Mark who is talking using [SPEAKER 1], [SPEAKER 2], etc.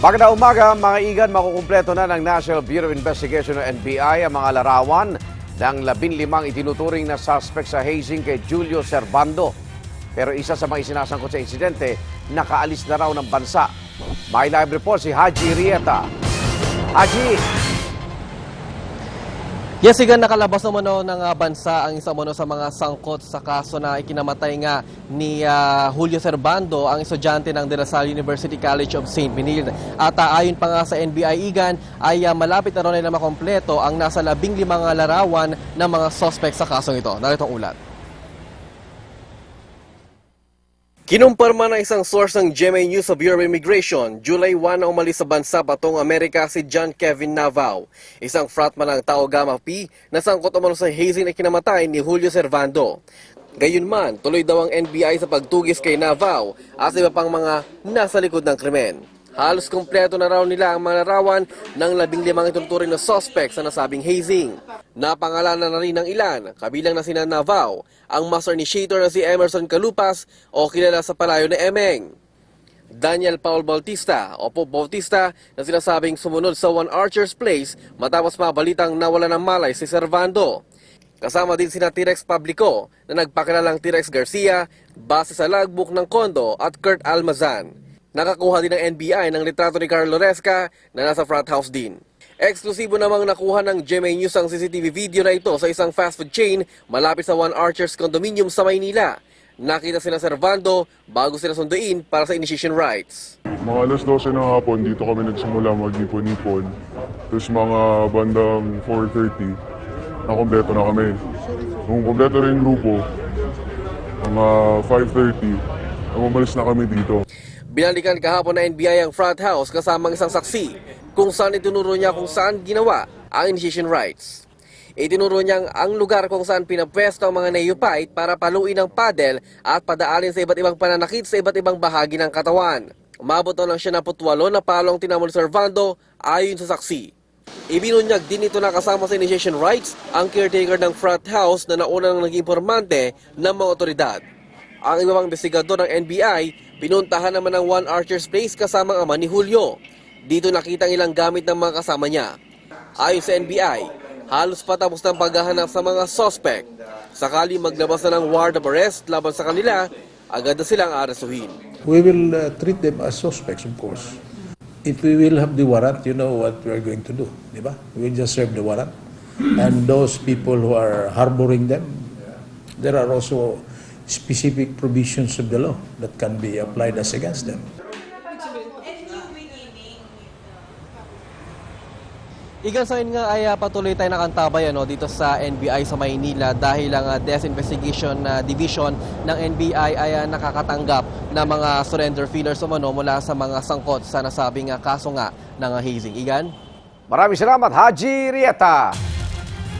[SPEAKER 1] Magandang umaga mga igan, makukumpleto na ng National Bureau of Investigation o NBI ang mga larawan ng 15 itinuturing na suspect sa hazing kay Julio Servando. Pero isa sa mga isinasangkot sa insidente, nakaalis na raw ng bansa. May live report si Haji Rieta. Haji!
[SPEAKER 2] Yes, Igan, nakalabas naman ng bansa ang isa muna sa mga sangkot sa kaso na ikinamatay nga ni Julio Servando, ang estudyante ng De La Salle University College of St. Benilde. At ayon pa nga sa NBI, Igan, ay malapit na raw nila makompleto ang nasa 15 larawan ng mga suspect sa kasong ito. Narito ang ulat. Kinumpirma ng isang source ng GMA News sa Bureau of Immigration, July 1 na umalis sa bansa patungong Amerika si John Kevin Navao, isang frontman ng Tau Gamma Pi na sangkot umano sa hazing na kinamatay ni Julio Servando. Gayunman, tuloy daw ang NBI sa pagtugis kay Navao at iba pang mga nasa likod ng krimen. Halos kompleto na raw nila ang mga larawan ng 15 ituturing na suspect sa nasabing hazing. Napangalanan na rin ng ilan, kabilang na sina Navao, ang master initiator na si Emerson Calupas o kilala sa palayo na Emeng. Daniel Paul Bautista o Pope Bautista na sinasabing sumunod sa One Archer's Place matapos mabalitang nawala ng malay si Servando. Kasama din sina T-Rex Publico na nagpakilalang T-Rex Garcia base sa logbook ng kondo at Kurt Almazan. Nakakuha din ng NBI ng litrato ni Carlo Resca na nasa front house din. Eksklusibo namang nakuha ng GMA News ang CCTV video na ito sa isang fast food chain malapit sa One Archers Condominium sa Maynila. Nakita sila Servando bago sila sunduin para sa initiation rites.
[SPEAKER 3] Mga alas 12 ng hapon, dito kami nagsimula magnipon-nipon. Tapos mga bandang 4:30, nakompleto na kami. Nung kompleto na yung grupo, mga 5:30, umalis na kami dito.
[SPEAKER 2] Binalikan kahapon na NBI ang front house kasamang isang saksi kung saan itinuro niya kung saan ginawa ang initiation rites. Itinuro niyang ang lugar kung saan pinapwesto ang mga neophyte para paluin ng paddle at padaalin sa iba't ibang pananakit sa iba't ibang bahagi ng katawan. Umabot na lang siya na 48 na palong tinamo ni Servando ayon sa saksi. Ibinunyag din ito na kasama sa initiation rites ang caretaker ng front house na nauna nang naging informante ng mga otoridad. Ang iba pang investigador ng NBI, pinuntahan naman ng One Archer's Place kasama ang ama ni Julio. Dito nakita ang ilang gamit ng mga kasama niya. Ayon sa NBI, halos patapos ng paghahanap sa mga suspect. Sakali maglabas na ng warrant of arrest laban sa kanila, agad na silang arestuhin.
[SPEAKER 4] We will treat them as suspects, of course. If we will have the warrant, you know what we are going to do, di ba? We will just serve the warrant. And those people who are harboring them, there are also specific provisions of the law that can be applied as against them.
[SPEAKER 2] Igan, sa nga ay patuloy tayo nakantabay dito sa NBI sa Maynila dahil ang Death Investigation Division ng NBI ay nakakatanggap ng mga surrender feelers mula sa mga sangkot sa nasabing kaso nga ng hazing. Igan?
[SPEAKER 1] Maraming salamat, Haji Rieta.